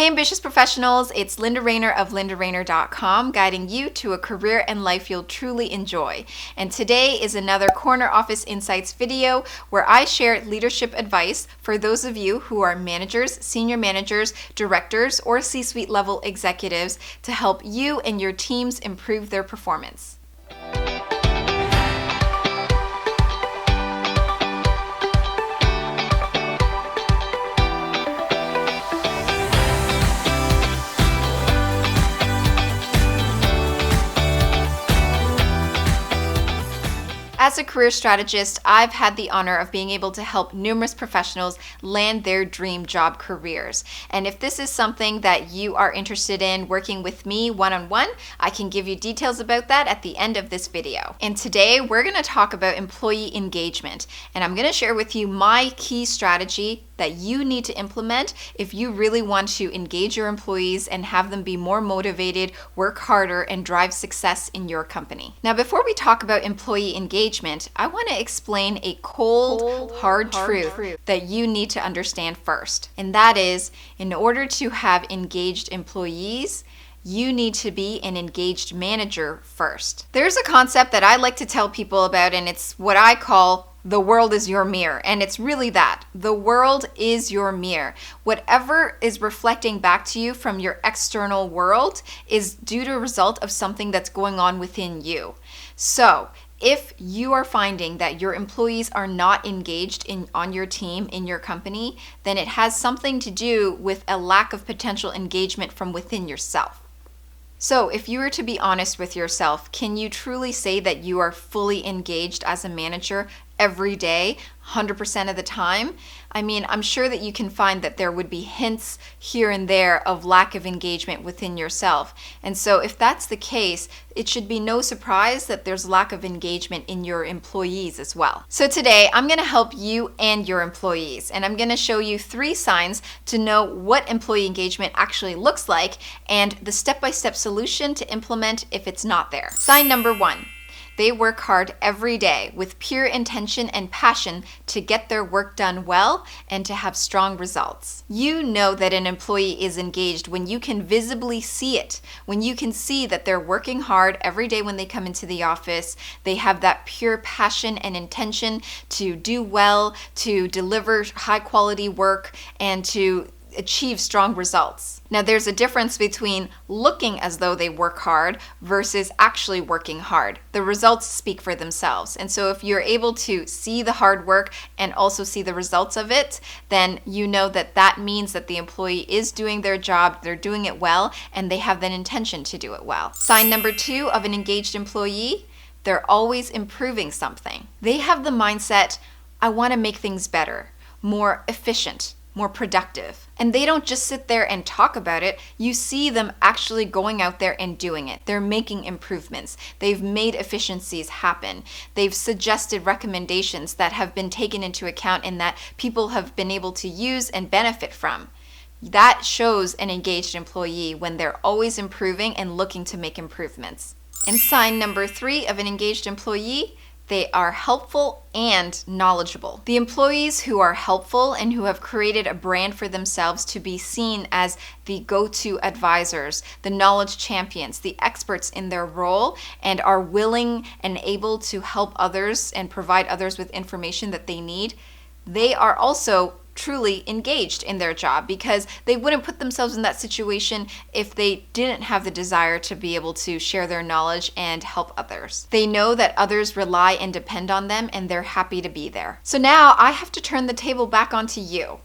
Hey ambitious professionals, it's Linda Rayner of lindarainer.com, guiding you to a career and life you'll truly enjoy. And today is another Corner Office Insights video where I share leadership advice for those of you who are managers, senior managers, directors, or C-suite level executives to help you and your teams improve their performance. As a career strategist, I've had the honor of being able to help numerous professionals land their dream job careers. And if this is something that you are interested in working with me one-on-one, I can give you details about that at the end of this video. And today we're going to talk about employee engagement. And I'm going to share with you my key strategy that you need to implement if you really want to engage your employees and have them be more motivated, work harder, and drive success in your company. Now, before we talk about employee engagement, I want to explain a cold, hard truth that you need to understand first. And that is, in order to have engaged employees, you need to be an engaged manager first. There's a concept that I like to tell people about, and it's what I call the world is your mirror. And it's really that. The world is your mirror. Whatever is reflecting back to you from your external world is due to a result of something that's going on within you. So if you are finding that your employees are not engaged on your team, in your company, then it has something to do with a lack of potential engagement from within yourself. So if you were to be honest with yourself, can you truly say that you are fully engaged as a manager every day, 100% of the time? I mean, I'm sure that you can find that there would be hints here and there of lack of engagement within yourself. And so if that's the case, it should be no surprise that there's lack of engagement in your employees as well. So today, I'm going to help you and your employees, and I'm going to show you 3 signs to know what employee engagement actually looks like and the step-by-step solution to implement if it's not there. Sign number 1. They work hard every day with pure intention and passion to get their work done well and to have strong results. You know that an employee is engaged when you can visibly see it, when you can see that they're working hard every day when they come into the office. They have that pure passion and intention to do well, to deliver high quality work, and to achieve strong results. Now, there's a difference between looking as though they work hard versus actually working hard. The results speak for themselves. And so if you're able to see the hard work and also see the results of it, then you know that that means that the employee is doing their job, they're doing it well, and they have that intention to do it well. Sign number 2 of an engaged employee, they're always improving something. They have the mindset, I want to make things better, more efficient, more productive. And they don't just sit there and talk about it. You see them actually going out there and doing it. They're making improvements. They've made efficiencies happen. They've suggested recommendations that have been taken into account and that people have been able to use and benefit from. That shows an engaged employee when they're always improving and looking to make improvements. And sign number 3 of an engaged employee, they are helpful and knowledgeable. The employees who are helpful and who have created a brand for themselves to be seen as the go-to advisors, the knowledge champions, the experts in their role, and are willing and able to help others and provide others with information that they need, they are also truly engaged in their job because they wouldn't put themselves in that situation if they didn't have the desire to be able to share their knowledge and help others. They know that others rely and depend on them and they're happy to be there. So now I have to turn the table back onto you.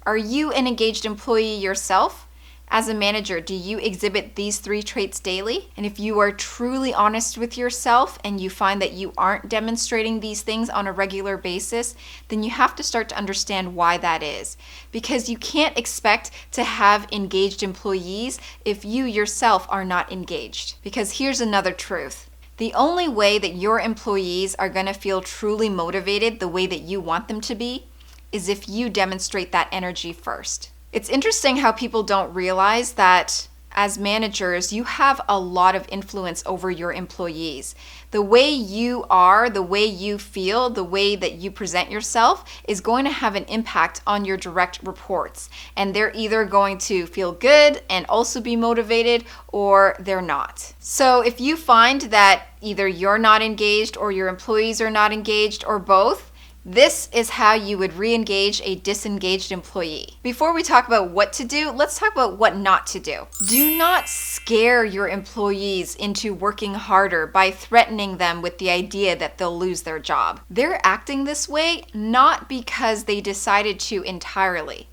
Are you an engaged employee yourself? As a manager, do you exhibit these 3 traits daily? And if you are truly honest with yourself and you find that you aren't demonstrating these things on a regular basis, then you have to start to understand why that is. Because you can't expect to have engaged employees if you yourself are not engaged. Because here's another truth. The only way that your employees are going to feel truly motivated the way that you want them to be is if you demonstrate that energy first. It's interesting how people don't realize that as managers, you have a lot of influence over your employees. The way you are, the way you feel, the way that you present yourself is going to have an impact on your direct reports. And they're either going to feel good and also be motivated, or they're not. So if you find that either you're not engaged or your employees are not engaged or both, this is how you would re-engage a disengaged employee. Before we talk about what to do, let's talk about what not to do. Do not scare your employees into working harder by threatening them with the idea that they'll lose their job. They're acting this way not because they decided to entirely.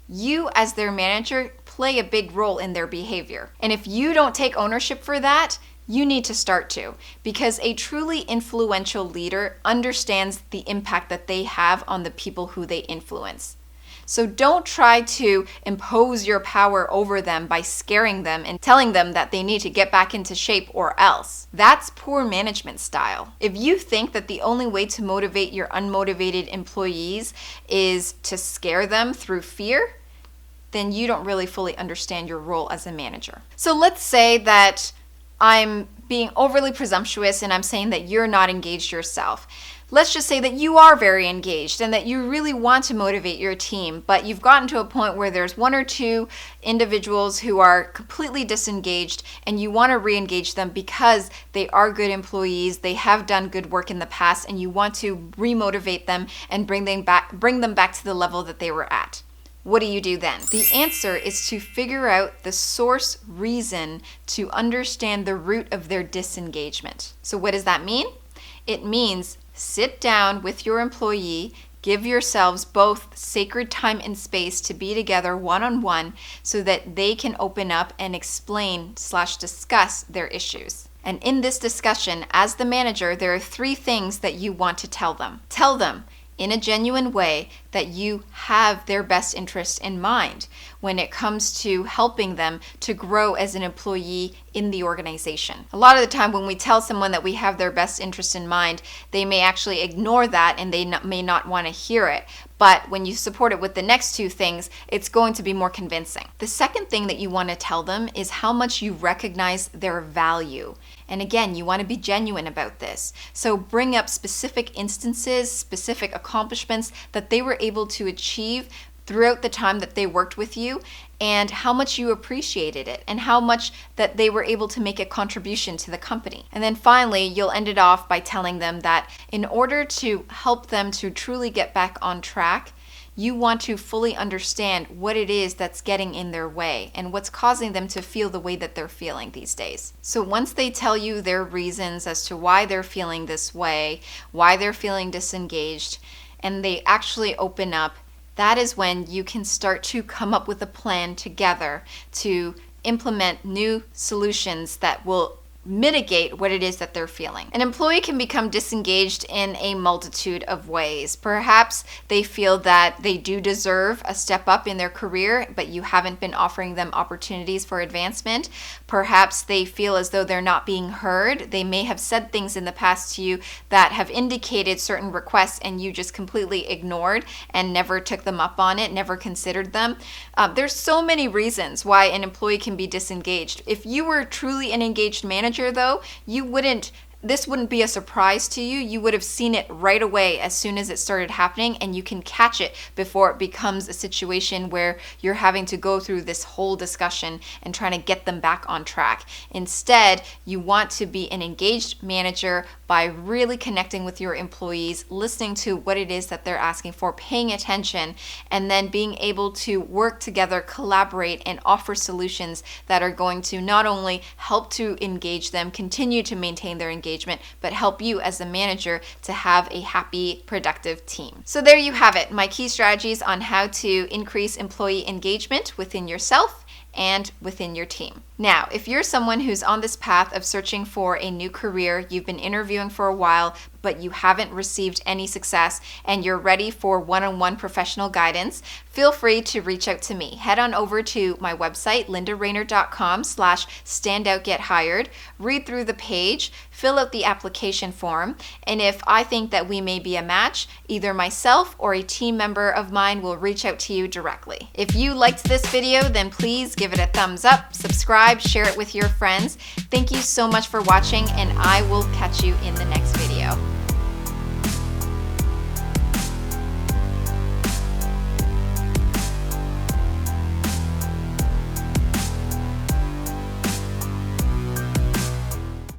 You, as their manager, play a big role in their behavior. And if you don't take ownership for that, you need to start to, because a truly influential leader understands the impact that they have on the people who they influence. So don't try to impose your power over them by scaring them and telling them that they need to get back into shape or else. That's poor management style. If you think that the only way to motivate your unmotivated employees is to scare them through fear, then you don't really fully understand your role as a manager. So let's say that I'm being overly presumptuous and I'm saying that you're not engaged yourself. Let's just say that you are very engaged and that you really want to motivate your team, but you've gotten to a point where there's one or two individuals who are completely disengaged and you want to re-engage them because they are good employees, they have done good work in the past, and you want to re-motivate them and bring them back to the level that they were at. What do you do then? The answer is to figure out the source reason to understand the root of their disengagement. So what does that mean? It means sit down with your employee, give yourselves both sacred time and space to be together one-on-one so that they can open up and explain/discuss their issues. And in this discussion, as the manager, there are 3 things that you want to tell them. Tell them in a genuine way that you have their best interest in mind when it comes to helping them to grow as an employee in the organization. A lot of the time when we tell someone that we have their best interest in mind, they may actually ignore that and they may not want to hear it. But when you support it with the next 2 things, it's going to be more convincing. The second thing that you want to tell them is how much you recognize their value. And again, you want to be genuine about this. So bring up specific instances, specific accomplishments that they were able to achieve throughout the time that they worked with you, and how much you appreciated it, and how much that they were able to make a contribution to the company. And then finally, you'll end it off by telling them that in order to help them to truly get back on track, you want to fully understand what it is that's getting in their way and what's causing them to feel the way that they're feeling these days. So once they tell you their reasons as to why they're feeling this way, why they're feeling disengaged, and they actually open up, that is when you can start to come up with a plan together to implement new solutions that will mitigate what it is that they're feeling. An employee can become disengaged in a multitude of ways. Perhaps they feel that they do deserve a step up in their career, but you haven't been offering them opportunities for advancement. Perhaps they feel as though they're not being heard. They may have said things in the past to you that have indicated certain requests and you just completely ignored and never took them up on it, never considered them. There's so many reasons why an employee can be disengaged. If you were truly an engaged manager, though, this wouldn't be a surprise to you. You would have seen it right away as soon as it started happening, and you can catch it before it becomes a situation where you're having to go through this whole discussion and trying to get them back on track. Instead, you want to be an engaged manager by really connecting with your employees, listening to what it is that they're asking for, paying attention, and then being able to work together, collaborate, and offer solutions that are going to not only help to engage them, continue to maintain their engagement, but help you as a manager to have a happy, productive team. So there you have it, my key strategies on how to increase employee engagement within yourself and within your team. Now, if you're someone who's on this path of searching for a new career, you've been interviewing for a while, but you haven't received any success and you're ready for one-on-one professional guidance, feel free to reach out to me. Head on over to my website, lindarainer.com/standoutgethired, read through the page, fill out the application form, and if I think that we may be a match, either myself or a team member of mine will reach out to you directly. If you liked this video, then please give it a thumbs up, subscribe, share it with your friends. Thank you so much for watching, and I will catch you in the next video.